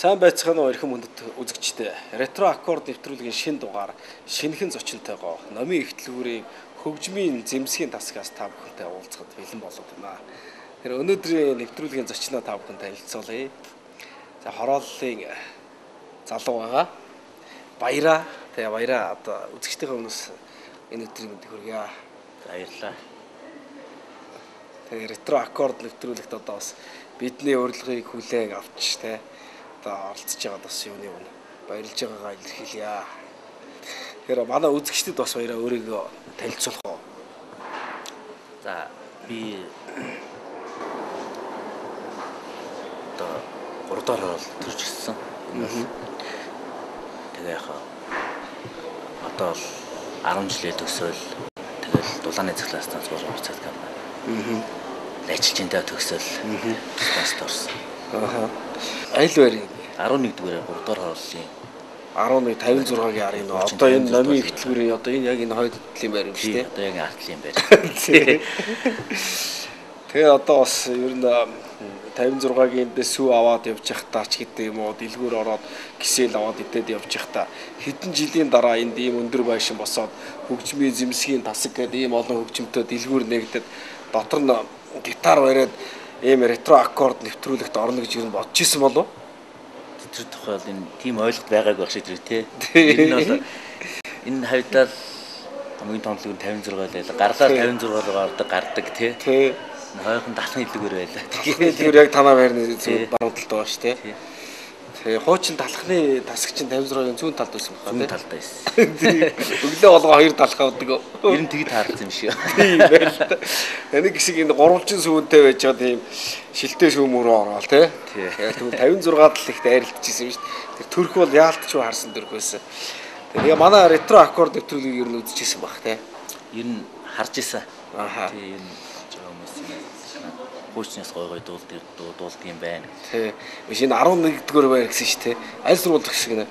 Сайн байцгаана уу эрхэм хүндэт үзэгчдээ. Ретро аккорд нэвтрүүлгийн шинэ дугаар шинэхэн зочинтойгоо номын ихтлгүүрийн хөгжмийн зэмсгийн тасгаас та бүхэнтэй уулзахад бэлэн болоод байна. Тэр өнөөдрийн нэвтрүүлгийн зочноо та бүхэн танилцуулъя. За хорооллын залуу байгаа. Баяраа. Тэгээ баяраа одоо үзэгчдийн өмнөөс энэ өдрийн мэндийг хүргье. Баярлалаа. Тэгээ ретро аккорд нэвтрүүлэгт одоо бас бидний урилгыг хүлээн авч тэ оролцож байгаад бас юуны өмнө баярлж байгаагаа илэрхийлье. Тэгэхээр манай үзэгчдэд бас баяраа өөрийгөө танилцуулах уу. За би одоо 3 дахь орол төрж ирсэн. Тэгээ яхаа одоо 10 жилээ төгсөөл тэгэл дулааны цэглаастан зурж буцаад гэнэ. Ажилчиндаа төгсөөл бас орсон. Айл байрын 11-р 3 дахь орлын 11 56-гийн арын нөө одоо энэ номын ихтлгүүрийн одоо энэ яг энэ хоёр талын байр юм шүү дээ. Одоо яг артлын байр. Тэгээ одоо бас ер нь 56-гийн эндээ сүү аваад явж явахдаа ч гэдэг юм уу дэлгүүр ороод кисэл аваад идээд явж явахдаа хэдэн жилийн дараа энд ийм өндөр байшин босоод хөгжмийн зэмсгийн тасаг гэдэг ийм олон хөгжмөнтэй дэлгүүр нэгдэд дотор нь гитар бариад ийм ретро аккорд нэвтрүүлэгт орно гэж ер нь бодож исэн болов? Тэр тухай энэ тийм ойлголт байгааг байх шиг тий. Энэ бол энэ хавьдаа хамгийн томлог нь 56 байлаа. Гарлаар 56 ордог гардаг тий. Хойхон талхны хэлдэгэр байлаа. Тэгэхээр яг танаа байрны зүүн баруун талд байгаа шүү тий. Тэгээ хуучин талхны тасаг чинь 56-гийн зүүн талд байсан байна. Зүүн талд байсан. Өглөө болгоо хоёр талхаа авдаг. Ер нь тэгэд харагдсан юм шиг. Тийм байл. Энийг хэсэг энэ гурвалжин сүүнтэй байж байгаа тийм шилтэй сүүмөр ороод тий. Тэгвэл 56 тал ихтэй арилдчихсэн юм шүү дээ. Тэр төрх бол яалтч харсан төрх байсан. Тэгээ манай ретро аккорд нэвтрүүлгийг ер нь үзчихсэн баг тий. Ер нь харж исэн. Тийм ер нь хуучнаас гой дуулдаг юм байна. Тий. Биш энэ 11-р байр гэсэн шүү дээ. Аль сургуульд гэсэн гэнэ?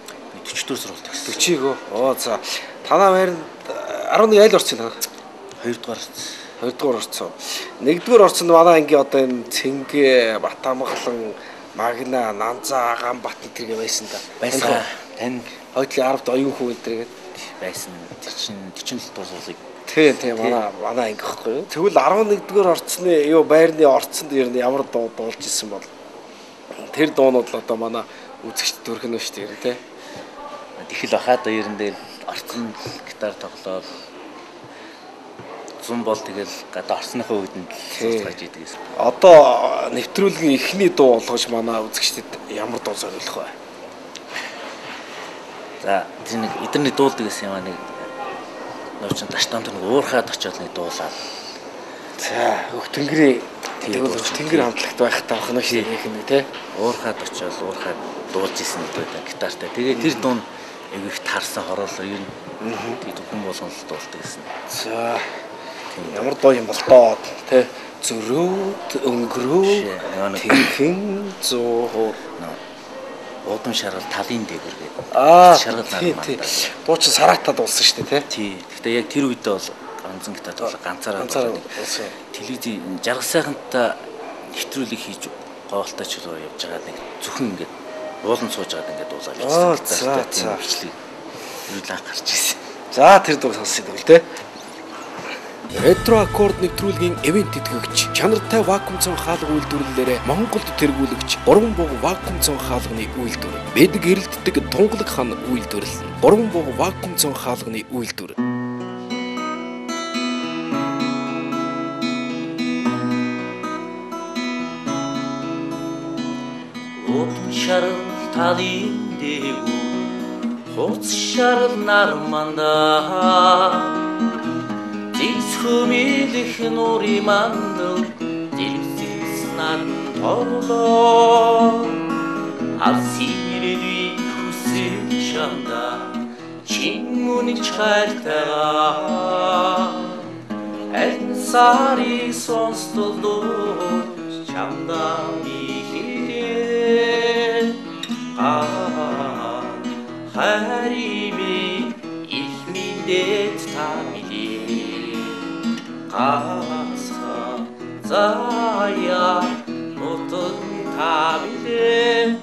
44 сургуульд гэсэн. 40-г. Оо за. Танаа байр 11 аль орсон танаа? 2-р орсон. 2-р орсон. 1-р орсонд манай ангийн одоо энэ Цэнгэ, Батамгалан, Магна, Нанзаа, Гамбат гэдгийг байсан да. Байсан. Тань хойдлын 10-д оюун хүү гэдгийг байсан. 47 дугаар сургуулийг тийм манай анги гэхгүй юу. Тэгвэл 11-р орцны юу байрны орцонд ер нь ямар дуу дуулж исэн бол тэр дуунууд л одоо манай үзэгчд төрхнө шүү дээ тий. Тэхэл бахаад ер нь дээр орцон гитар тоглоод зум бол тэгэл гадаа орсныхаа үедэнд суулгаж идэг гэсэн. Одоо нэвтрүүлгийн эхний дуу болгож манай үзэгчдэд ямар дуу зориулах вэ? За тэр нэг эдэрний дуулдаг гэсэн юм аа нэг нуучин таштаанд нэг уурхаад очиод нэг дуулаад. За Хөвтөнгөрийн тэгвэл Хөвтөнгөр хамтлагт байх таах нь шүү дээ нэг тий. Уурхаад очиод уурхаад дуулж исэн гэдэг гитартай. Тэгээ тэр дуун их таарсан хороолоо ер нь тийм хүн болгон л дуулдаг гэсэн. За ямар дуу юм бол доо тий. Зөрөөд өнгөрөө тэрхэн зоо Удам шаргал талын дээгүр гэдэг. Шаргал тий. Дуу чи сараатаа дуулсан шүү дээ тий. Гэхдээ яг тэр үедээ бол ганцхан гитар дуулаа ганцаараа дуулсан. Телевизийн жаргал сайхантай нэвтрүүлэг хийж гоолтой ч руу явж байгаа нэг зөвхөн ингээд уулан сууж байгаад ингээд дуулаад байсан. За хвчлэг юулаа гарч ирсэн. За тэр дуу сонсъё гэвэл тий. Ретро аккорд нэвтрүүлгийн эвент тэтгэгч чанартай вакуум цон хаалга үйлдвэрлэлээр Монголд тэргүүлэгч 3 бог вакуум цон хаалганы үйлдвэр. Бид гэрэлтдэг тунгалаг хан үйлдвэрлэл. 3 бог вакуум цон хаалганы үйлдвэр. Удам шаргал талын дээгүр хуц шаргал нармандаа Хүмилэх нури мандал дилсис над тоолоо Арсирэдүй хүсэл чамда чингүний чартаа Эль сари сонстолдоо чамда михирэ хариби их миндэт тамили Аса зая нутаг табиле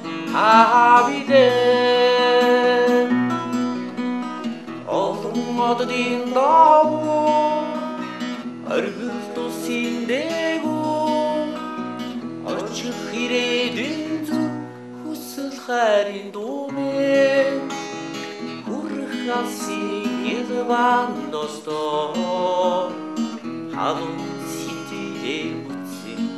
Ирээдүйн зүг хүсэл хайрын дуумен хүрэх алсын илван достоо халуун сэтгэлээ үтсэн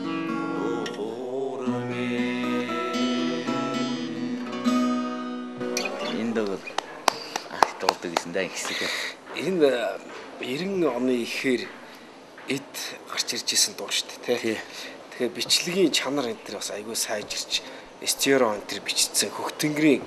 энэ дог дуулдаг гэсэн даа хэсэг. Энэ 90 оны ихээр эд гарч ирж исэн дуу шүү дээ, тий. Тэгэхээр бичлэгийн чанар энэ төр бас айгүй сайжирч стерео энэ төр бичсэн хөгтөнгөрийн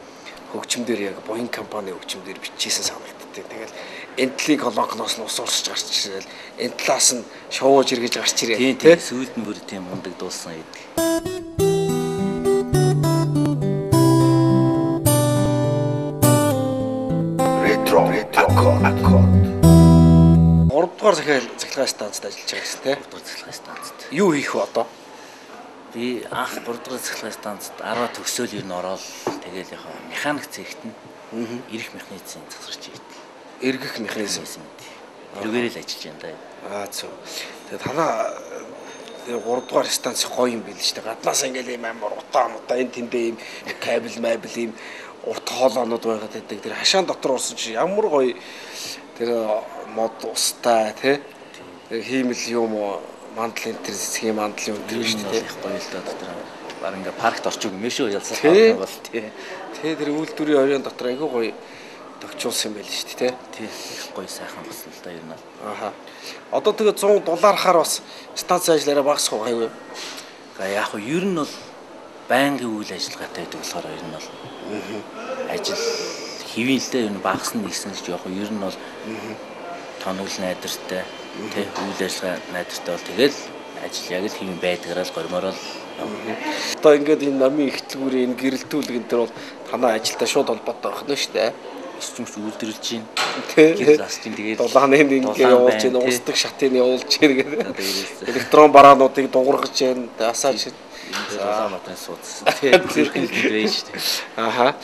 хөгжмдөр яг Боин компани хөгжмдөр бичижсэн санагдтыг. Тэгэл энтлиг колонкноос нь ус урсч гарч ирэл энтлаас нь шоууж иргэж гарч ирээ. Тийм сүйд нь бүр тийм мундаг дуулсан гэдэг. Ретро аккорд. 3 дугаар цахилгаан станцд ажиллаж байгаа гэсэн тий. 3 дугаар цахилгаан станцд. Юу хийх вэ одоо? Би анх 3 дугаар цахилгаан станцд 10 төгсөөл ер нь ороод тэгэл яг механик цэгт нь эрх механизм засарч ийдэг. Эргэх механизм. Тэргээр л ажиллаж байна да. Зөв. Тэгээ танаа 3 дугаар станц гоё юм байл шүү дээ. Гаднаас ингээл ийм амар утаа энэ тэндээ ийм кабель ийм урт хоолоонууд байгаад байдаг. Тэр хашаан дотор урсан чи ямар гоё тэр мод устай тий. Тэр хиймэл юм мандлын тэр цэцгийн мандал юм тэр шүү дээ. Их гоё л да дотор. Баг ингээ паркт орчих юм шүү ялсан бол тий. Тэ тэр үйлдвэрийн оройн дотор айгүй гоё тогтчулсан юм байл шүү дээ тий. Их гоё сайхан болсон л да ер нь. Аха. Одоо тэгээ $100-аар бас станц ажиллаараа багасах гайгүй. Яг нь ер нь бол байнгын үйл ажиллагаатай байдаг болохоор ер нь бол ажил хэвийн л дээ ер нь багасна нэгсэн гэж яг ер нь бол тоноглол найдвартай тий үйл ажиллагаа найдвартай бол тэгэл ажил яг л хэвийн байдгаараа л гормороо л. Одоо ингээд энэ намын ихтлгүүрийн энэ гэрэлтүүлэг энэ төр бол танаа ажилдаа шууд холбоотой байх нь шүү дээ. Өсчмөс үйлдвэрлэж байна. Гэрэл астын тэгээд дулааны ингээд явуулж байна, уусдаг шатыг явуулж байна гэдэг. Электрон бараануудыг дуургаж байна, асааж байна. Дулаан батрын суудсан. Тэгээд байж шүү дээ. Аха.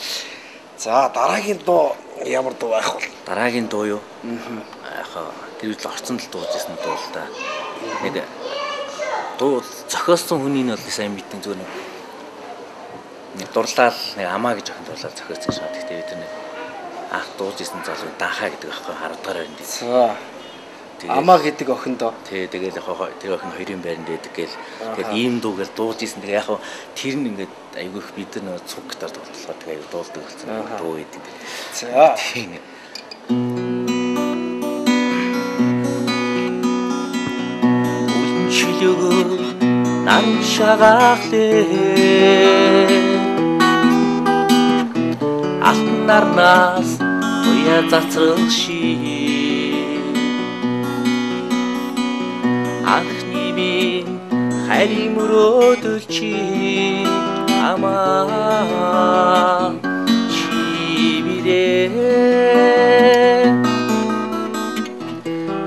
За дараагийн дуу ямар дуу байх вэ? Дараагийн дуу юу? Яг тэр үл орцсон л дууж ирсэн дуу л да. Нэг дуу зохиосон хүний нь бол сайн мэдэн зүгээр нэг дурлал нэг амаа гэж охин дурлал зохиосон шат. Гэхдээ бид нэг анх дууж ирсэн залуу Данхаа гэдэг охин 10 дахь байранд байсан. Амаа гэдэг охин доо. Тий, тэгэл яг тэр охин хоёрын байранд байдаг гээл. Тэгэл ийм дуу гэл дууж ирсэн. Тэгээ яг тэр нь ингээд айгүй их бид нар цуг гитар тоглоход тэгээ аюу дуулдаг болсон. Дуу идэг. За. Үлчилөг нар шагаахлээ. Алтан нарнаас туяа цацрах ши. Анхны би хайрын мөрөөдөл чи амаа чи бирээ.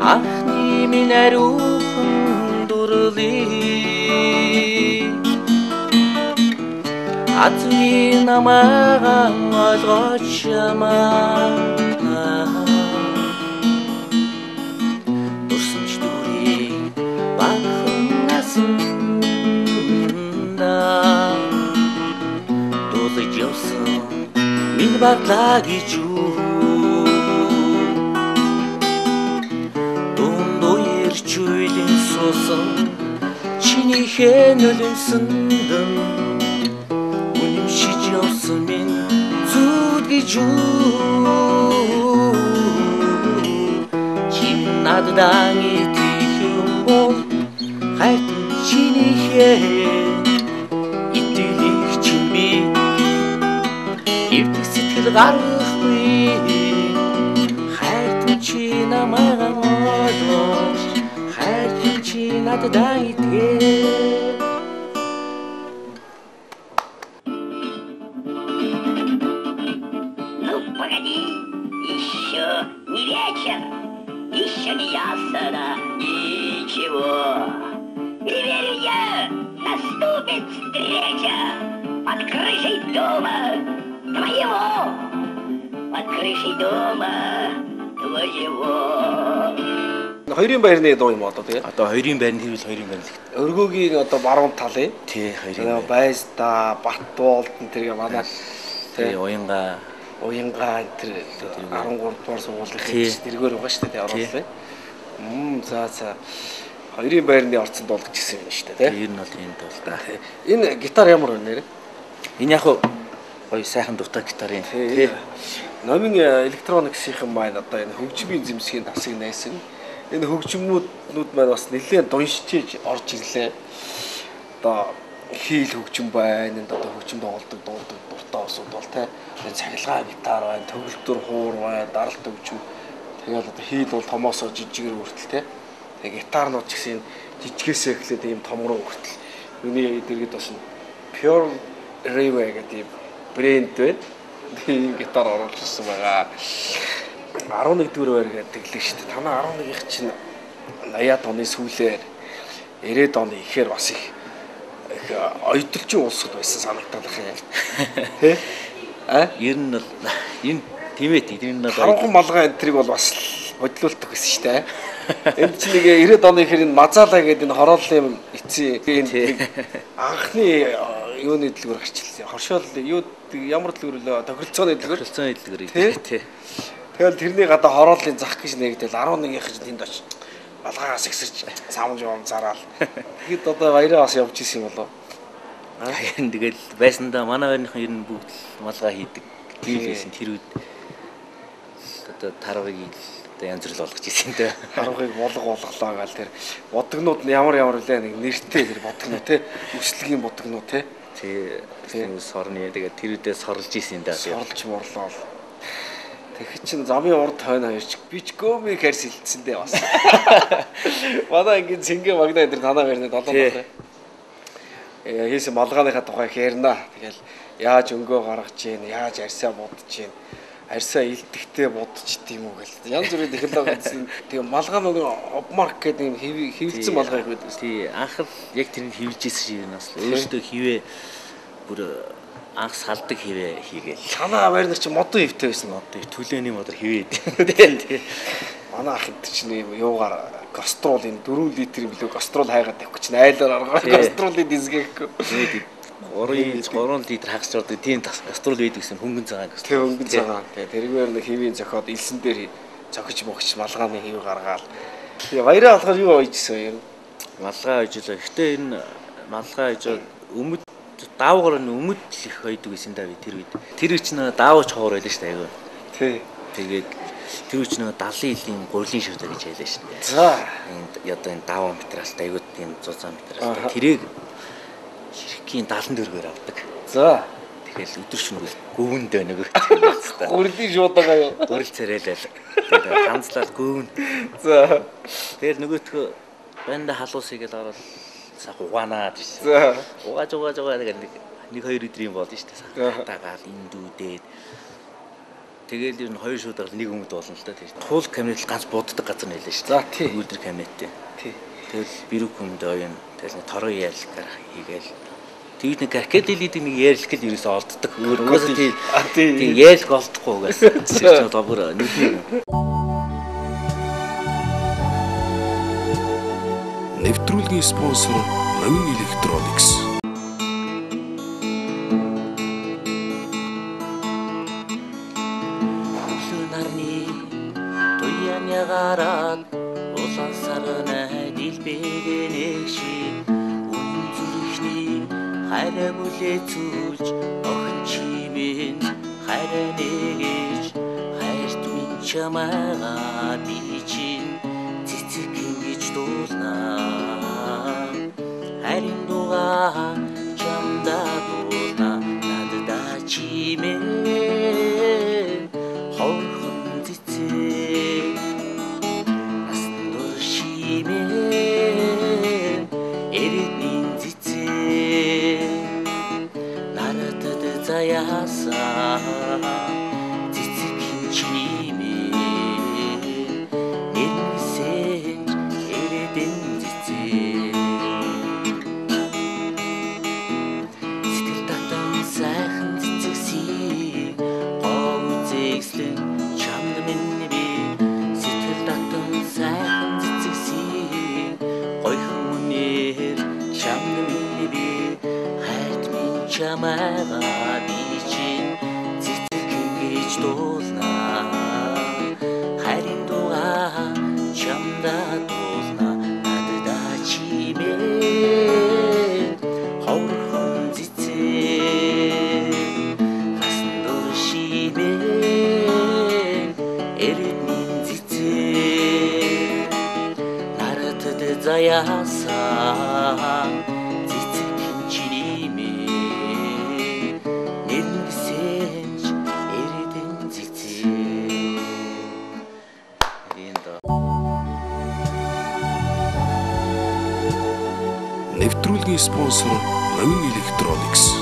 Анхны минь ариухан дурлыг Атми намага олгооч ямаа дурсамж дүүрий бахан насанда дуулж явсан минь баглаа гэж юу дундуу ирч үеийн суусан чиний хэн өлөнсөндөн шиж явсан минь зүуд гэж юу чи надад идэх юм бол хайртай чиний хэн итгэх чинь би хэвдэх сэтгэл гарахгүй хайртай чи намайг ойлгож хайртай чи надад идэх Еще не ясно ничего. И верю я, наступит встреча под крышей дома твоего. Под крышей дома твоего. Хоёрын байрны дуу юм одоо тэгээ. Одоо хоёрын байрны хэрвэл хоёрын байрны. Өргөөгийн одоо баруун талын. Тий, хоёрын. Байсда, Батболд энэ манай тий уянга энэ 13 дугаар сургуулийн тэргээр байгаа шүү дээ оруулаа. За. Хоёрын байрны орцонд бол гэж гисэн юм шүү дээ тий. Ер нь бол энэ бол да. Энэ гитар ямар вэ нэр? Энэ яг гоё сайхан дутаа гитарын тий. Номын электрониксийн маань одоо энэ хөгжмийн зэмсгийн тасыг найсан. Энэ хөгжмнүүд маань бас нэлээд дуншиж орж ирлээ. Одоо хийл хөгжим байна. Энд одоо хөгжим тоглолдог дуртай усуд бол тий. Цахилгаан гитар байна, төгөлдөр хуур байна, даралт хөгжим. Тэгээд одоо хийл бол томоосоо жижигэр хүртэл тий. Тэгээд гитарнууд ч гэсэн жижигээсээ эхлээд ийм том руу хүртэл. Миний дэргэд бас Pure Rave гэдэг ийм брэнд байна. Тийм гитар оруулж ирсэн байгаа. 11-р байр гэдэг лээ шүү дээ. Танаа 11-ийнх чинь 80-аад оны сүүлээр 90-ад оны ихээр бас их оёдолчин улсууд байсан санагдаад байна. Тэ? Ер нь бол энэ тиймээ тийм нь бол харангуй малгай энтриг бол бас бодлуулдаг байсан шүү дээ. Энд чинь нэг 90-ад оны ихээр энэ Мазала гэдэг энэ хорооллын эцсийн энэ анхны юуны дэлгүүр гарчлаа. Хоршоол юу ямар дэлгүүр лөө тохиролцооны дэлгүүр тий. Тэгэл тэрний гадаа хорооллын зах гэж нэгдэл 11-ийнх чинь тэнд очиж малгайгаас ихсэрч самж юм зараал. Тэгэхэд одоо баяраа бас явж исэн юм болоо. Тэгэл байсандаа манай байрныхан ер нь бүгд малгай хийдэг. Тийм байсан тэр үед одоо тарвыг одоо янз бүр болгож исэн дээ. Тарвыг болгоглоо гал тэр бодгнууд нь ямар үлээ нэг нэртэй тэр бодгнууд те өслөгийн бодгнууд те. Тийм сорны тэгээд тэр үдээ сорлж исэн дээ. Сорлж морлоо. Тэгэхэд чин замын урд хойно хоёрч би ч гөөмиг хэрс хилцсэн дээ бас. Манай ингэ цэнгэ магнаа энэ танаа байрны 7 долоо. Хийсэн малгааныхаа тухай хэрнаа. Тэгэл яаж өнгөө гаргаж гин, яаж арьсаа будж гин, арьсаа илтгэхтэй будж тийм үү гэл. Янз бүрийн технологи тийм малгаанууд обмарк гэдэг юм хөвөлцөн малгай гэдэг. Тий анх л яг тэрийг хөвлж исэн шиг юм бас өөртөө хивээ бүр анх салдаг хивээ хийгээл. Танаа байрнаар чи модон хөвтэй байсан. Төлөөний модор хивээд. Тий. Манай ах хэд чинь юугаар гастрол энэ 4 литрийн билүү гастрол хайгаад тавих чинь айлаар аргаар гастролын дизгэхгүй. 3 литр хагас ордог тийм гастрол байдаг гэсэн хөнгөн цагаан гэсэн. Тэг хөнгөн цагаан. Тэгээ тэргээр нэг хивийн зохиод илсэн дээр зохиж могч малгааны хив гаргаал. Тэгээ баяраа болохоор юу ойжсэн юм? Малгай ойжлоо. Гэхдээ энэ малгай ойжоо өмд даавгаар нь өмд их ойдог гэсэн даа би тэр үед. Тэр чинь даавч хоор байлаа шүү дээ айгүй. Тий. Тэгээд тэр үуч нэг 70 жилийн гурилын шивтэй гэж хэлээ шүү дээ. За. Энд одоо энэ 5 метраас айгүй тийм 100 метраас. Тэрийг хэргийн 74-гээр авдаг. За. Тэгэл өдөр шөнөгүй гүвэндээ нөгөө. Гурилын шуудагаа юу? Гурил царайлал. Тэгээд ганцлал гүвэн. За. Тэгэл нөгөөтгөө банда халуусыг л ороод сах угаанаад ирсэн. За. Угааж тэгээд нэг хоёр өдрийн болно шүү дээ. Дагаал индүүдээд тэгэл ер нь хоёр шуудаал нэг өмд болно л да тийм. Туул кабинет ганц буддаг газар нэлээ шүү. За тий. Үлдэр кабинеттэй. Тий. Тэгэл бирүк хүмд оён. Тэгэл тороо яалгаар хийгээл. Тэгж нэг аркадилид нэг яарлах гэл ерөөсөө олддог. Өөрөөсөө тийм яалх олдохгүй угаас. Тэр добор нэг. Нэвтрүүлгийн спонсор Номын Electronics. Гараад улаан сарна дилбэгэнэг шиг үнэн зүрхний хайраа бүлэцүүлж охин чимэн хайраа нэгэж хайрт минь чамайгаа би чинь цэцэг гэж дуулнаа хайрын дугаа чамдаа дуулнаа надад чимэн хорхон цэцэг заяаса цэцэг чимээ нэрсэн эрэдэн цэцэг сэтгэл татан сайхан цэцэгсий говь зэгслэн чамд минь би сэтгэл татан сайхан чамайгаа би чинь цэцэг гэж дуулнаа харин дугаа чамдаа дуулнаа надад чимээ ховрхон цэцэг хасан дур шимээ эрдний цэцэг наратад заяасан Нэвтрүүлгийн спонсор Новин Electronics.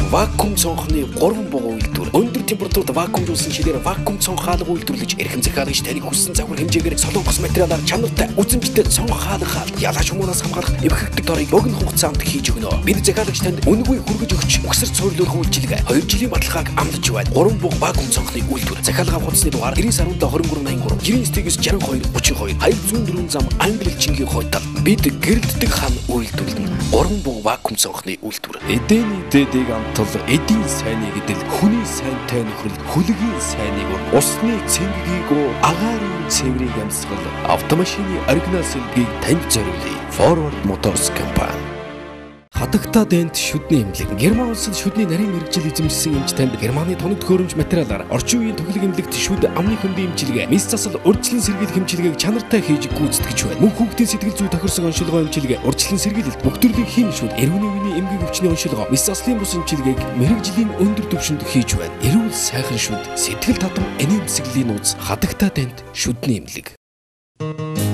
Вакуум цонхны 3 бугуун үйлдвэр. Өндөр температурт вакуумжуулсан шилээр вакуум цонх хаалга үйлдвэрлэж эрхэм захиалагч таны хүссэн загвар хэмжээгээр солонгос материалаар чанартай үзэмжтэй цонх хаалга ялаач хүмүүнээс хамгаалах эвхэгдэг дорыг богино хугацаанд хийж өгнө. Бид захиалагч танд үнэгүй хүргэж өгч өгсөр цуурлуулах үйлчилгээ 2 жилийн баталгааг амлаж байна. 3 буг вакуум цонхны үйлдвэр. Захиалга хуудасны дугаар 9917 2383 99-ийг 32 204 зам англи хэлчингийн хойтол. Бид гэрэлтдэг хан үйлдвэрлэнэ. 3 буг вакуум цонхны үйлдвэр. Эдний дэдэг амтал эдийн сайныг идэл хүний сайнтай нөхрөл хүлгийн сайныг усны цэнгийг агаарын цэврийг амьсгал автомашины оригинал сэлгийг танд зориулъя. Forward Motors компани. Хатагта дэнд шүдний эмнэлэг. Герман улсад шүдний нарийн мэргэжил эзэмшсэн эмч танд Германы тоног төхөөрөмж материалаар орчин үеийн төлөв эмнэлэгт шүд амны хөндийн эмчилгээ, мис засал, урьдчилан сэргийлэх эмчилгээг чанартай хийж гүйцэтгэж байна. Мөн хүүхдийн сэтгэл зүй тохирсон оншилгоо эмчилгээ, урьдчилан сэргийлэлт, бүх төрлийн хим шүд, эрүүний үеийн эмгэг өвчний оншилгоо, мис заслын бус эмчилгээг мэргэжлийн өндөр түвшинд хийж байна. Эрүүл сайхан шүд, сэтгэл татам энэмсэглэлийн нууц хатагта дэнд шүдний эмнэлэг.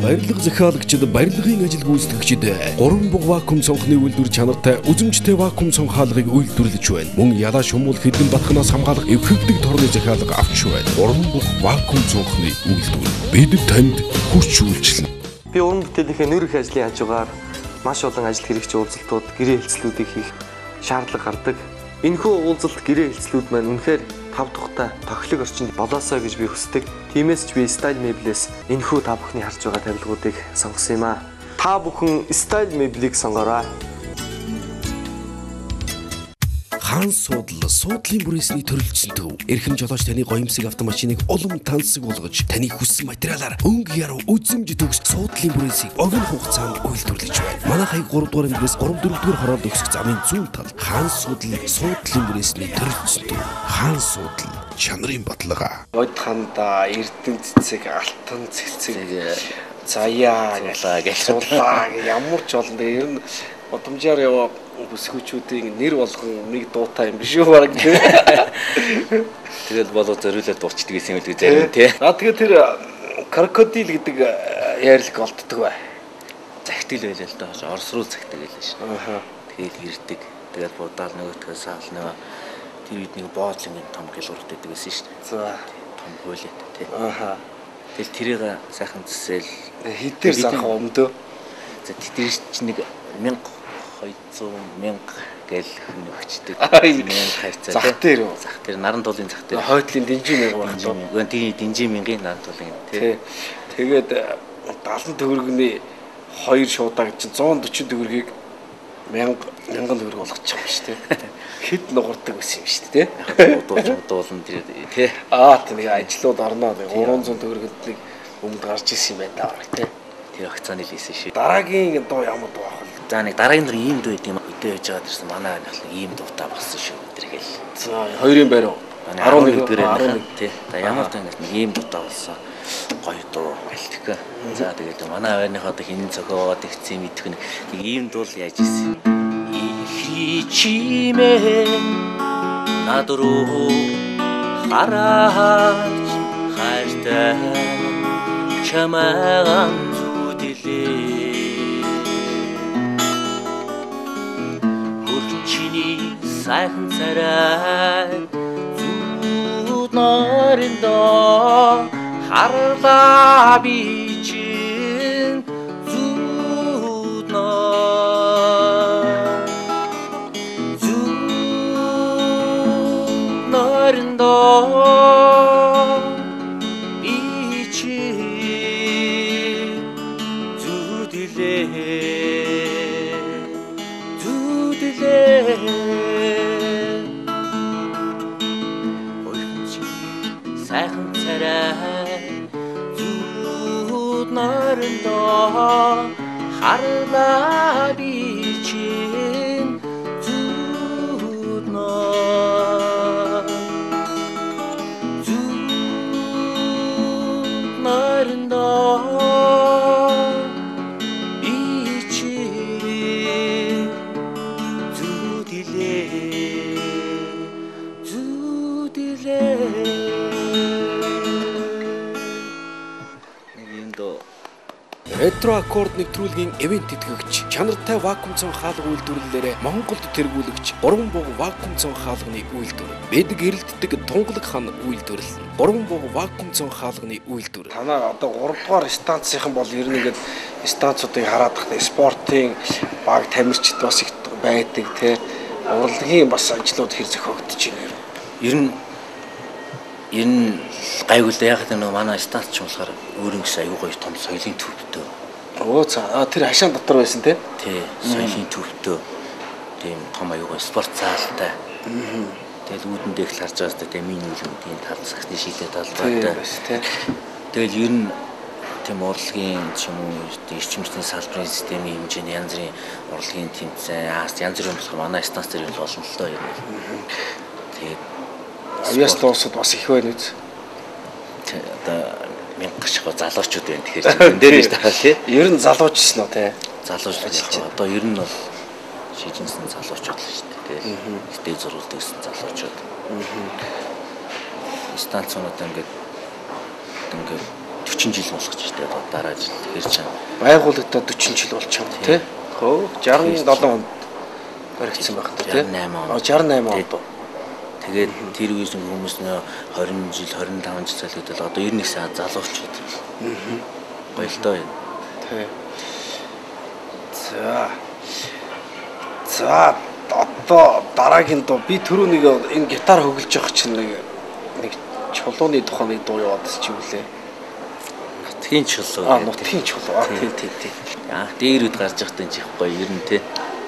Барилга захиалагчид барилгын ажил гүйцэтгэгчид 3 буг вакуум цонхны үйлдвэр чанартай үзэмжтэй вакуум цонх хаалгыг үйлдвэрлэж байна. Мөн ялаа шумуул хэдэн батхнаас хамгаалах эвхэгдэг торны захиалга авч байна. 3 буг вакуум цонхны үйлдвэр. Бид танд хүч үйлчлэнэ. Би уран бүтээлийнхээ нэр их ажлын хажуугаар маш олон ажил хэрэгч уулзалтууд, гэрээ хэлцлүүдийг хийх шаардлага гардаг. Энэхүү уулзалт гэрээ хэлцлүүд маань үнэхээр тав тухтай тохилог орчинд болоосоо гэж би хүсдэг. Тиймээс ч би Style Mebel-ээс энэхүү та бүхний харж байгаа тавилгуудыг сонгосон юм аа. Та бүхэн Style Mebel-ийг сонгоорой. Хаан суудлал, суудлын бүрээсний төрөлжсөн төв. Эрхэм жолооч таны гоёмсог автомашиныг улам тансаг болгож, таны хүссэн материалаар өнгө яруу үзэмж төгс суудлын бүрээсийг богино хугацаанд үйлдвэрлэж байна. Манай хаяг 3 дугаар ангиас 3-4 дугаар хороод өгсөх замын зүүн тал. Хаан суудлал, суудлын бүрээсний төрөлжсөн төв. Хаан суудлал, чанарын бодлого. Бод ханда эрдэнэ цэцэг, алтан цэцэг, заяа гэлээ ямар ч олон дээр ер нь удамжаар яваа бүсгүүчүүдийн нэр болгон нэг дуутай юм биш үү баг тийм. Тэгэл болоо зориулаад дуурчдаг гэсэн юм л зарим тий. Тэгээд тэр крокодил гэдэг яарлаг олддог бай. Загтил байлаа л доо. Орос руу загтаг байлаа шин. Тэгэл ирдэг. Тэгэл будаал нөгөөдгөө саал нөгөө тэр үед нэг боодл ингэ том гэлурт байдаг гэсэн шин. За том хуйлаад тий. Тэгэл тэрийг сайхан зүсэл хитээр зарах өмдөө. За тэр чинь нэг 200,000 гэл нөгчдөг. 1000 хайцаа. Зах дээр юу? Зах дээр наран туулын зах дээр. Хойдлын динжин мянга байна. Үгүй тийм динжин мянгийн наран туулын тий. Тэгээд 70 төгрөгний 2 шуудаа гэж 140 төгрөгийг 1000 төгрөг болгочих юм шүү дээ. Хэд нугардаг байсан юм шүү дээ. Дуулан тэр тий. Тэг ажлууд орноо 300 төгрөгөд нэг өмд гарч ирсэн юм байна даа тий. Тэр акцаны лийсэн шүү. Дараагийн дуу ямар дуу ах вэ? За нэг дараагийн дуу ийм дуу гэдэг юм. Өдөө яж байгаа дэрсэн манай байх нэг ийм дуутай болсон шүү тэргээл. За хоёрын байр уу? 11 дээрээ тий. За ямар ч нэг ийм дуутай болсон. Гоё дуу гэлтэх. За тэгээд манай байрныхаа одоо хин цохоод игцэн мэдэх нэг ийм дуу яаж ийсэн. Ихи чимээ над руу хараач хайртай чамайг Хурчины сайхан царай зүуд нойрондоо харлаа би чинь зүуд нойрондоо би чинь зүудлээ сайхан царай зүуд нойрондоо харлаа би чинь зүуд нойрондоо би чинь зүуд илээ Ретро аккорд нэвтрүүлгийн ивент тэтгэгч, чанартай вакуум цон хаалга үйлдвэрлэлээр Монголд тэргүүлэгч Бурган бууг вакуум цон хаалганы үйлдвэр. Бид гэрэлтдэг Тунгалаг хан үйлдвэрлэл. Бурган бууг вакуум цон хаалганы үйлдвэр. Танаа одоо 3 дугаар станцийнхан бол ер нь ингээд станцуудыг хараад тахтай спортын баг тамирчид бас их байдаг те. Урлагийн бас ажлууд хэр зохиогдож байна. Ер нь гайгүй л яг нэг манай станц ч болохоор өөрөнгөс аюу гоё том соёлын төвтэй. Тэр хашаан дотор байсан те? Тий, соёлын төвтэй. Тийм том аюу гоё спорт заалтай. Тэгэл үүдэндээ их харж байгаа тест мини үлэмдийн тал сахны шилээ талбайтай. Тэгэл ер нь тийм урлагийн ч юм уу эрчимчлийн салбарын системийн хэмжээний янз бүрийн урлагийн тэмцээн янз бүрийн болох манай станц дээр л олон л доо юм. Тэгээд авьяас дуусаад бас их байна үз. Одоо мянга шахуу залуучууд байна. Тэгэхээр энэ дээр нь таа тий. Ер нь залуучсан уу те? Залуучууд яг одоо ер нь бол шижинсэн залуучууд л шүү дээ тий. Дээд зургуулд гэсэн залуучууд. Станцууд ингээд 40 жил болгож штэ одоо дараа жил хэр чам. Байгууллагадаа 40 жил болж чам тий. Хөө 67 онд баригдсан байх тий. 68 онд. Тэгээд тэр үеийн хүмүүс нөө 20 жил 25 жил залуудал одоо 91 сая залуучууд. Гоё л доо юм. Тий. За одоо дараагийн дуу би түрүү нэг энэ гитар хөглөж явах чинь нэг чулууны тухайны дуу яваад ч юм лээ. Нутгийн чулуу. Нутгийн чулуу. Тий. Дээр үд гарч явах гэж гоё ер нь тий.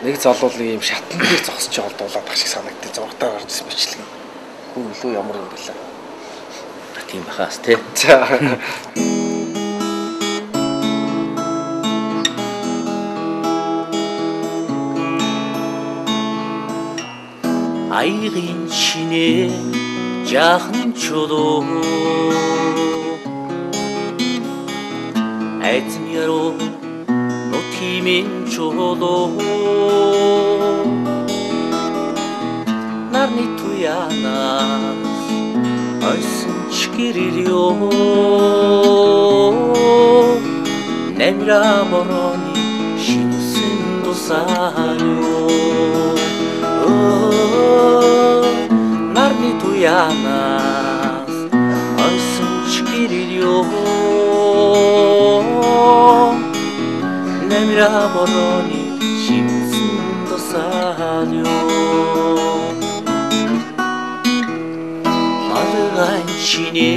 Нэг залуу нэг юм шатан дээр зогсож олдуулаад байх шиг санагдтыг зургатаар гарч ирсэн бичлэг. Хөө ямар юм бэлээ. Тийм бахаас тий. Айгын шинэ жаахан чулуу айцэн яруу нутгийн чулуу нарны туянаас ойсон ч гэрэлё нэмра бороны шинсэн дусаалё нарны туянаас ойсон ч гэрэлё нэмра бороны шинсэн дусаалё малгайн шинэ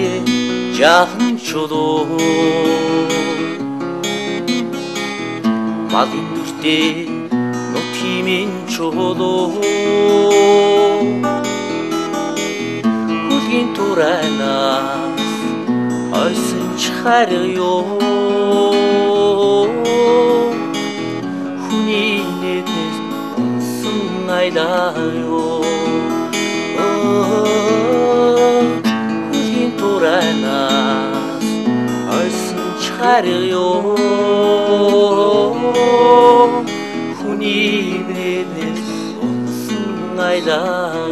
жаахан чулуу малын нүртэй нутгийн чулуу хүлгийн турайнаас ойсон ч харьяа хүний нэгнээс унсан айлаё хүлгийн турайнаас ойсон ч харьяа хүний нэгнээс унсан айлаё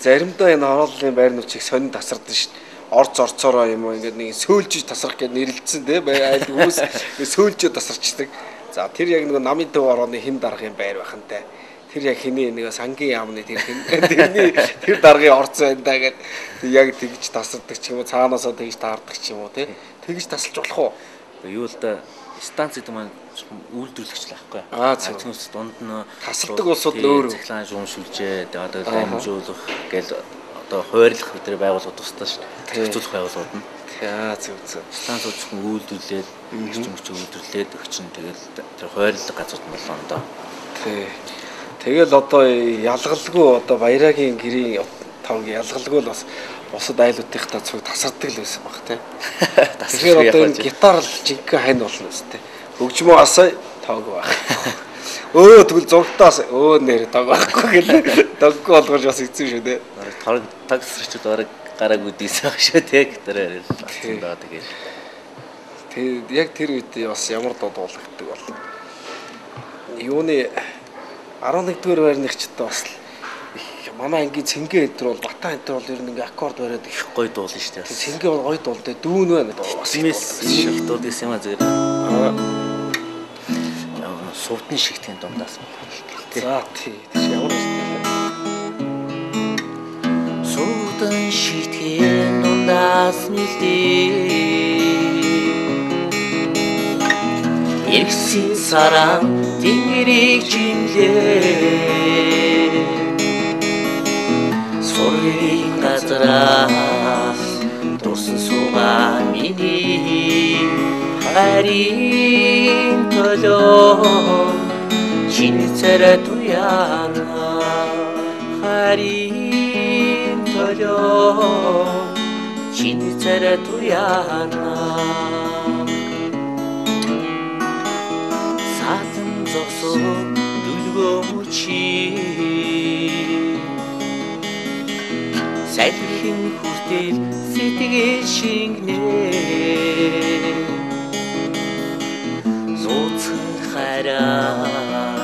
Заримдаа энэ хооллын байр нутгийг сонин тасардаг шүү дээ. Орц орцороо юм уу ингээд нэг сөөлжиж тасрах гэж нэрлэлсэн тийм айл хүмүүс сөөлжөө тасарчдаг. За тэр яг нэг намын төв орооны хэн даргын байр байхантай. Тэр яг хэний нэг сангийн яамны тэр тэр даргын орц байна да гэд яг тэгж тасардаг ч юм уу цаанаасаа тэгж таардаг ч юм уу тийм тэгж тасалж болох уу? Юу л да станцид маань үйлдвэрлэгч л аахгүй. Түүнээс дунд нь тасалдаг улсууд нь өөр цахилгаан уушилжээ. Тэгээ одоо дамжуулах гэл одоо хойрлох өдрөө байгууллагууд тусдаа шүү дээ. Зөвцөх байгууллагууд нь. Зөв. Станцууд зөвхөн үйлдвэрлээд, эрчимч үйлдвэрлээд өгчин тэгэл тэр хойрлог газрууд нь болоо доо. Тэгэл одоо ялгалгүй одоо Баярагийн гэрийн тавг ялгалгүй л бас бусад айлуудынхаа цуг тасардаг л байсан баг тий. Тэгэхээр одоо энэ гитар л жинхэнэ хань болно үстэй. Хөгжмөө асаа тавг баг. Тэгвэл зургатаас нэр тавг байхгүй гэл тавгүй болгож бас хэцүү шүү дээ. Тагсрчуд орог гараг үдийсэн баг шүү тий гитараар даа тэгээд. Тэгээд яг тэр үед бас ямар дуу дуулагддаг бол. Юуны 11-р байрных ч одоо бас манай ангийн цэнгээ энэ бол бата энэ бол ер нь ингээ аккорд бариад их гоё дуулна шүү дээ. Цэнгээ бол гоё дуулдаг. Дүүн байна. Бас их дуулдаг юм а зүгээр. Сувдын шигтгэн дундаас. За тий. Ямар юм. Сувдын шигтгэн дундаас мэлдээ. Ирсэн саран тэнгэрийг чимлээ. Сургийн газраас дурсан суугаа миний харин төлөө чиний царай туяана харин төлөө чиний царай туяана саатан зогсоо дүлгөө чи салхин хүртэл сэтгэл шингэнэ нууцхан хараа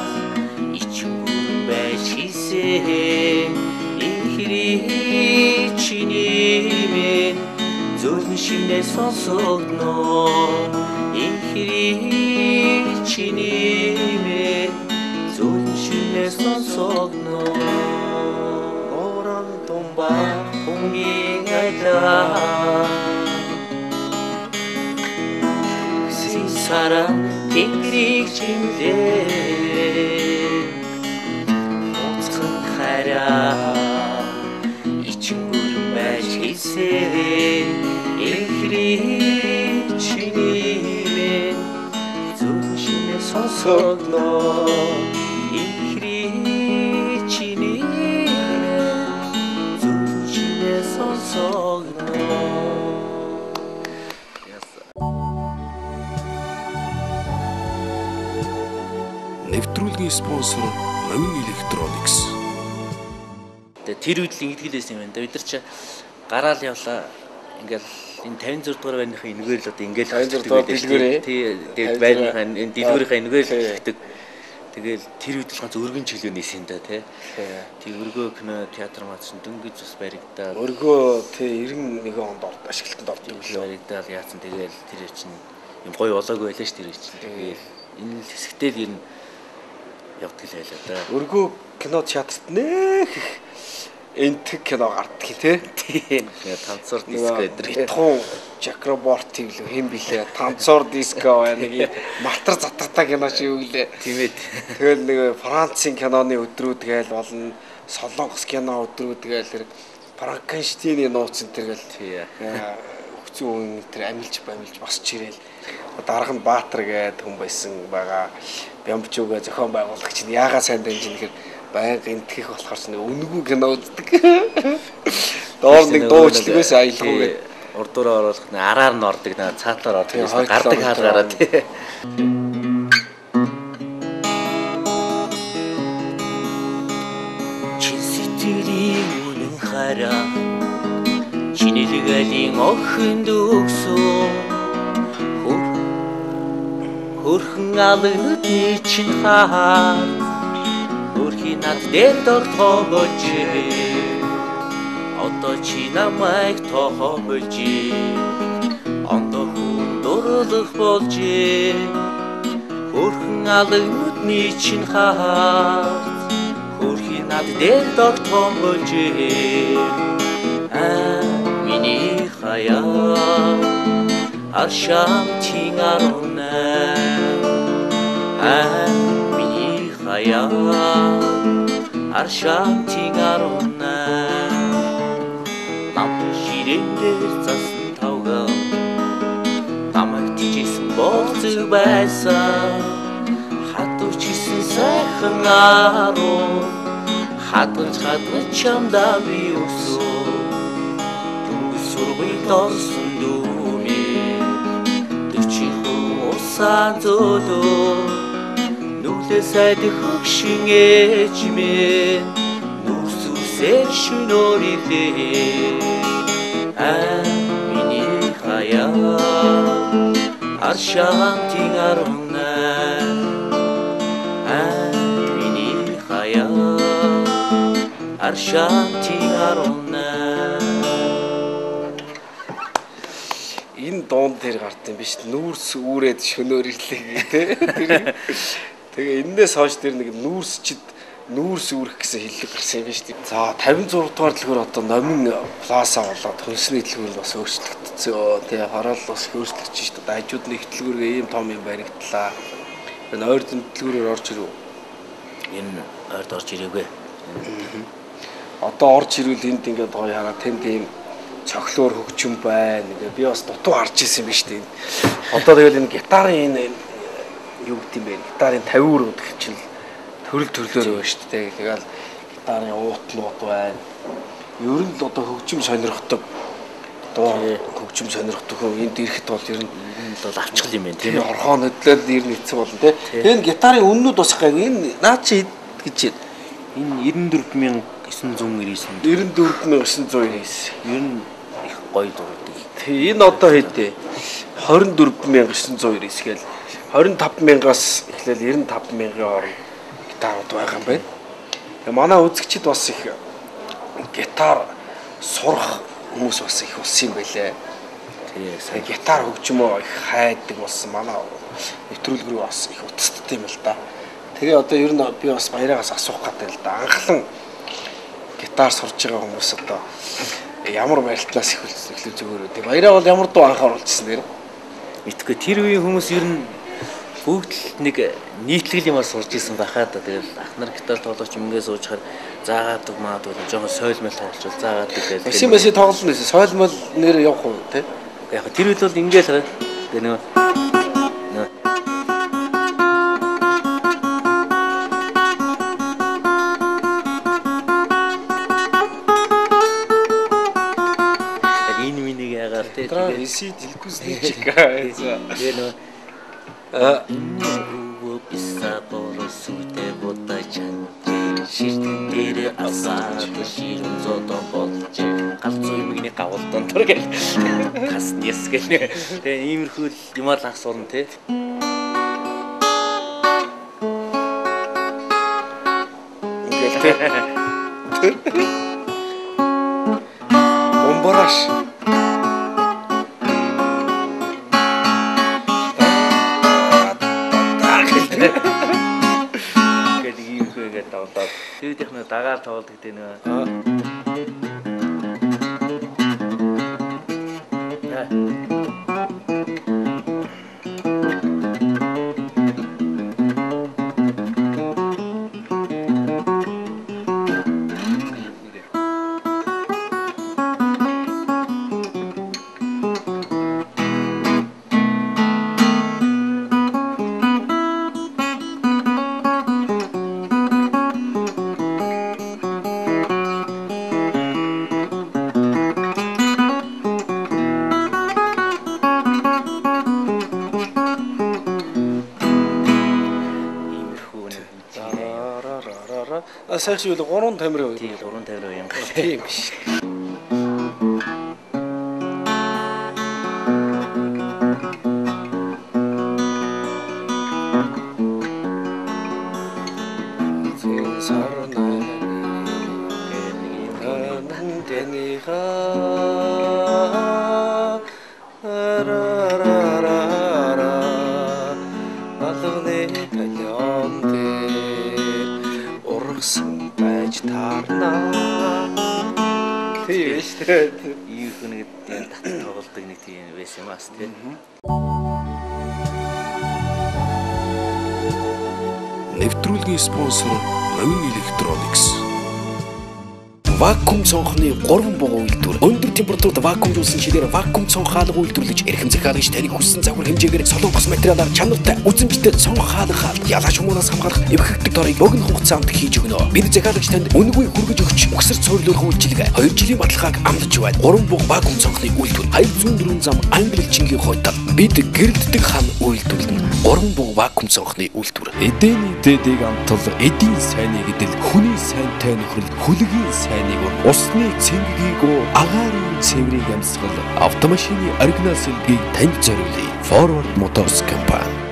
ичүүр байж хийсэн ихри чиний зөвлөн шивнээ сонсогдно ихри чиний зөвлөн шивнээ сонсогдно Саран тэнгэрийг чимлээ нууцхан хараа ичүүр байж хийсэн ихри чиний зөвлөн шивнээ сонсогдно ихри чиний Нэвтрүүлгийн спонсор Новин Electronics. Тэр үед л ингэдгэлээс юм байна. Бид нар ч гараал явлаа. Ингээл энэ 56 дугаар байрныхаа энэгээр л одоо ингээл 56 дугаар дэлгүүрээ. Тэгээд байрныхаа энэ дэлгүүрийнхаа энэгээр л хийдэг. Тэгэл тэр үед л ганц өргөн чөлөө нээсэн да тий. Тэг өргөө кино театр маач дөнгөж бас баригдаад өргөө тий 91 онд ашиглалтанд ордог юм лээ. Баригдаад яатсан тэгэл тэр чинь юм гоё болоогүй байлаа ш тэр чинь. Тэгэл энэ хэсэгтэй л ер нь явдаг л байлаа да. Өргөө кино театрт нэх энтэг кино гардаг тий. Тийм. Танцор диско эдэр. Тун Чакраборт юм лээ хэм билээ. Танцор диско байна нэг мартар затартай кино шиг юу гэлээ. Тийм ээ. Тэгэл нэг Францын киноны өдрүүд гээл болно. Солонгос кино өдрүүд гээл тэр Франкенштейний нууц энэ төр гээл тий. Хүчгүй хүн тэр амилж босч ирээл. Дарга нь Баатар гэдэг хүн байсан байгаа. Бямбчууга зохион байгуулагч нь яагаад сайн дэмжин гэхээр байнга энтгэх болохоор ч нэг үнэгүй кино үздэг. Доор нэг дуучлагээс аялгүй. Урдуураа оруулах нэг араар нь ордог, цаатлаар ордог, гардаг хаалгаараа тий. Чин сэтгэлийн үнэн хараа чинэлгэлийн охинд өгсөн хөрхөн алгнуудны чин хаа хөрхийн над дээр дортгоомж одоо чи намайг тоомж ондоо хүн дурлах болж хөрхөн алгнуудны чин хаа хөрхийн над дээр дортгоомж миний хаяа ашам тингарна Миний хаяа аршаантын 18 нам ширэндээ засан тавга намайг тижсэн болцог байсан хатуучсэн сайхан аруу хадгалж чамдаа би өсөө дүүс сургуульд орсон дүүмээ дэвчихүү усаа зөөлөө нүглээ сайд хөгшин ээжмээ нүрсүсээ шөнөөр илээ миний хаяа аршаантын 18 миний хаяа аршаантын 18 Энэ доон дээр гард юм биш нүүрс үүрээд шөнөөр ирлээ гэх тэ. Тэгээ энэс хойш тэр нэг нүүрс үүрэх гэсэн хэллэг гарсан юм биш үү. За 56 дугаар дэлгүүр одоо номин пласа болоод хөнсний дэлгүүр бас өөрчлөгдсөн. Тэгээ хороол бас өөрчлөгдөж шүү дээ. Хажуудны их дэлгүүргээ ийм том юм баригдлаа. Энэ ойр дэлгүүрээр орж ирв. Энэ ойрд орж ирээгүй. Одоо орж ирвэл энд ингээд гоё хараа тэнд ийм цоглоор хөгжим байна. Ингээ би бас дутуу харж ирсэн юм биш үү. Одоо тэгэл энэ гитарын энэ юу гэдэг юм бэ? Гитарын 50 гэх чинь төрөл төрлөөр байна шүү дээ. Тэгэл гитарын уутлууд байна. Ер нь л одоо хөгжим сонирхдаг. Дуу хөгжим сонирхдаг хөө энд ирэхэд бол ер нь бол авчгал юм байна тийм ээ. Орхон хөдлөл ер нь эцэг болно тийм. Тэгээ энэ гитарын үннүүд бас гайг энэ наа чи гэж энэ 94999 94999 ер нь их гоё дурдаг. Тэгээ энэ одоо хэдэ 24999 гээл 25000-аас эхлээл 95000-ын хооронд гитарууд байгаа юм байна. Тэгээ манай үзэгчид бас их гитар сурах хүмүүс бас их болсон юм байлээ. Тэгээ гитар хөгжмөө их хайдаг болсон манай нэвтрүүлэг рүү бас их утастай юм л да. Тэгээ одоо ер нь би бас баяраагаас асуух гэдэг л да. Анхлан гитар сурж байгаа хүмүүс одоо ямар барилтнаас эхлэх зүгээр үү. Тэгээ баяраа бол ямар дуу анхаар олжсэн нэр. Мэдгүй тэр үеийн хүмүүс ер нь бүгд нэг нийтлэг юмар сурж исэн байхаа да. Тэгэл ах нар гитар тоглож юмгээ суужхаар заагадаг маадгүй жоохон сойлмол тоглож заагадаг гэдэг. Месси тоглоно гэсэн сойлмол нэр явах уу те. Яг тэр үед бол ингээл гэ нөө Иси дэлгүүснийчка. Энэ бисаа боросуйте бодачан ширтэн дээр асаад ширэн зодон болж галзуу юмгний гавлдан төр гэл тас няс гэл тэгээ иймэрхүү юмар анх сурна те. Ингээл те. Бомбараш Тэгээд их нэг дагаар тоглолт гэдэг нэ. сайх шиг 350 тийм 350 юм. Тийм биш. Юу нэг тийм тоглолтог нэг тийм байсан юм аас тийм. нэвтрүүлгийн спонсор Новин Electronics. Вакуум цонхны 3 бугуун үйлдвэр. Өндөр температурт вакуумжуулсан шилээр вакуум цонх хаалга үйлдвэрлэж эрхэм захиалагч таны хүссэн загвар хэмжээгээр солонгос материалаар чанартай үзэмжтэй цонх хаалга хаалт ялаж хүмүүнээс хамгаалах эвхэгдэг дорыг богино хугацаанд хийж өгнө. Бид захиалагч танд үнэгүй хүргэж өгч өгсөр цорилуулах үйлчилгээ 2 жилийн баталгааг амлаж байна. 3 буг вакуум цонхны үйлдвэр 204 зам англи-чингийн хойтол. Бид гэрэлтдэг хан үйлдвэрлэнэ. 3 буг вакуум цонхны үйлдвэр. Эдний дэдэг амтал эдийн сайныг эдэл хүний сайнтай нөхрөл хүлгийн сайн усны цэнгийг агаарын цэврийг амьсгал автомашины оригинал сэлгийг танд зориулъя. Forward Motors компани.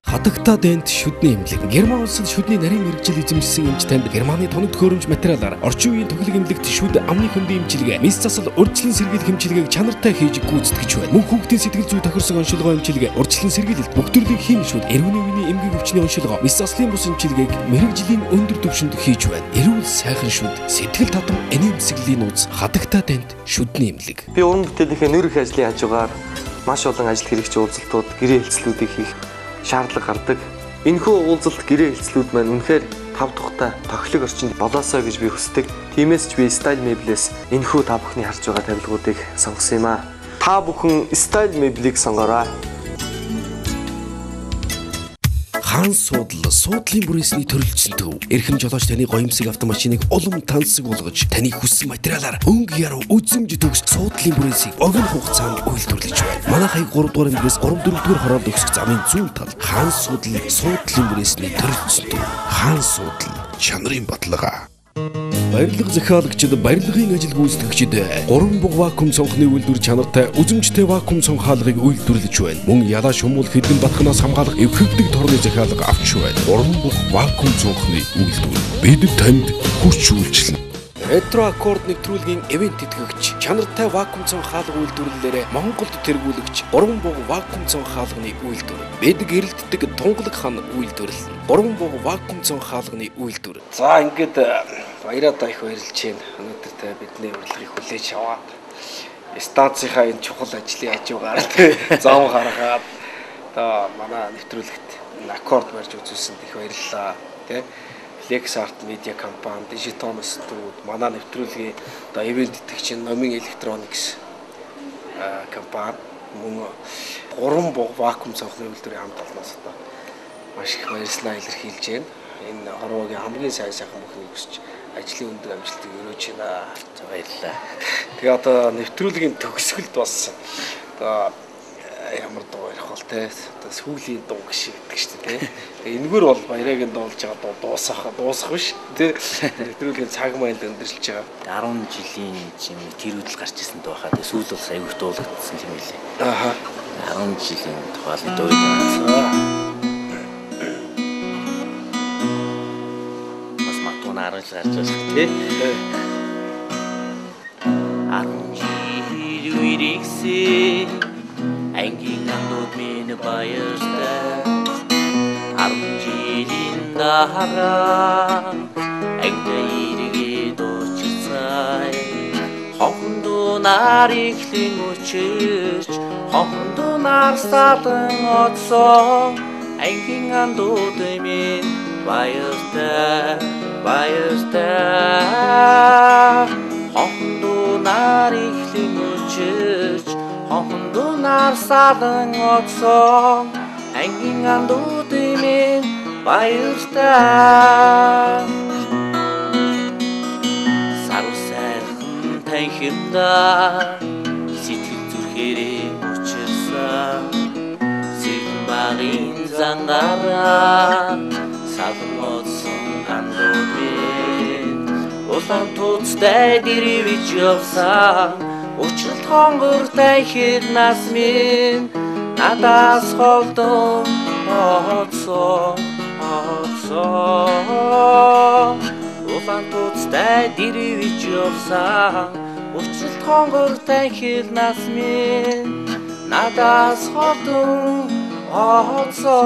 Хатагта дэнд шүдний эмнэлэг. Герман улсад шүдний нарийн мэргэжил эзэмшсэн эмч танд Германы тоног төхөөрөмж материалаар орчин үеийн төхлөг эмнэлэгт шүд амны хөндийн эмчилгээ, мис засал, урьдчилан сэргийлэх эмчилгээг чанартай хийж гүйцэтгэж байна. Мөн хүүхдийн сэтгэл зүй тохирсон оншилгоо эмчилгээ, урьдчилан сэргийлэлт, бүх төрлийн хим шүд, эрүүний үеийн эмгэг өвчний оншилгоо, мис заслын бус эмчилгээг мэргэжлийн өндөр түвшинд хийж байна. Эрүүл сайхан шүд, сэтгэл татам энэмсэглэлийн нууц хатагта дэнд шүдний эмнэлэг. Би уран бүтээлийнхээ нүүрх ажлын хажуугаар маш олон ажил хэрэгч уулзалтууд, гэрээ хэлцлүүдийг хийх шаардлага гардаг. Энэхүү уулзалт гэрээ хэлцлүүд маань үнэхээр тав тухтай тохилог орчинд болоосоо гэж би хүсдэг. Тиймээс ч би Style Mebel-ээс энэхүү та бүхний харж байгаа тавилгуудыг сонгосон юм аа. Та бүхэн Style Mebel-ийг сонгоорой. Хаан суудлын бүрээсний төрөлжсөн төв. Эрхэм жолооч таны гоёмсог автомашиныг улам тансаг болгож, таны хүссэн материалаар өнгө яруу үзэмж төгс суудлын бүрээсийг богино хугацаанд үйлдвэрлэж байна. Манайхыг 3 дугаар эмгээс 3-4 дугаар хороод өгсөх замын зүүн тал Хаан суудлын бүрээсний төрөлжсөн төв. Хаан суудл чанарын баталгаа. Барилга захиалагчид, барилгын ажил гүйцэтгэгчид 3 буг вакуум цонхны үйлдвэр чанартай үзэмжтэй вакуум цонх хаалгыг үйлдвэрлэж байна. Мөн ялаа шумуул хэдэн батханаас хамгаалах эвхэгдэг торны захиалга авч байна. 3 буг вакуум цонхны үйлдвэр. Бид танд хүч үйлчлэнэ. Ретро аккорд нэвтрүүлгийн ивент тэтгэгч, чанартай вакуум цонх хаалга үйлдвэрлэлээр Монголд тэргүүлэгч 3 буг вакуум цонх хаалганы үйлдвэр. Бид гэрэлтдэг тунгалаг хан үйлдвэрлэл. 3 буг вакуум цонх хаалганы үйлдвэр. За ингээд баяраа их баярлж байна. Өнөөдөр та бидний урилгыг хүлээж аваад станцийнхаа энэ чухал ажлын хажуугаар зам гаргаад одоо манай нэвтрүүлэгт аккорд барьж үзүүлсэнд их баярлалаа. Тэ Flex Art Media компани, Digiton студ, манай нэвтрүүлгийн одоо ивент тэтгэгч Новин Electronics компани мөн 3 буг вакуум цонхны үйлдвэрийн хамт олноос одоо маш их баярлалаа илэрхийлж байна. Энэ хорвогийн хамгийн сайн бүхнийг хүсэж ажлын өндөр амжилтыг өрөөж байна. Баярлалаа. Тэгээ одоо нэвтрүүлгийн төгсгөлд бас одоо ямар дуу ярих бол те одоо сүүлийн дуу гişиг гэдэг чинь те. Тэгээ энэгээр бол баярагийн дуулж байгаа дуу дуусах биш те. Нэвтрүүлгийн цаг маянд өндөрлж байгаа. 10 жилийн жим тэр үдэл гарч ирсэн дуу хаа. Сүүл бол аягүй дуулагдсан юм билээ. Ааха. 10 жилийн тухайн дуу юм. 10 жил гарч байна тий. 10 жил үерийгсэн ангийн амнууд минь баяртай. 10 жилийн дараа ангииргээд очицай. Хонхондоо нар ихлэн өчөж, хонхондоо нар садан оцсон ангийн амнууд минь баяртай. Хонхондоо нар ихлэн өчөж, хонхондоо нар садан оцсон ангийн амдууд минь баяртай. Сару сайхан танхимда сэтгэл зүрхээрээ учирсан сэрхэн багын зангаараа садан оцсон амдууд минь улаан туцтай дэрвэж явсан учралт хонгортой хэрнас минь надаас холдон оцсон улаан туцтай дэрвэж явсан учралт хонгортой хэрнас минь надаас холдон оцсон.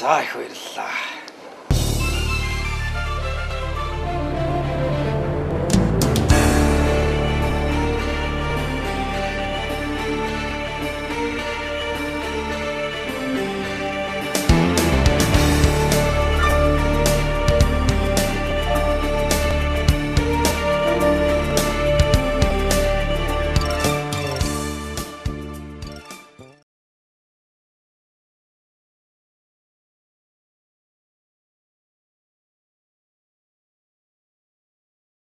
За их баярлалаа.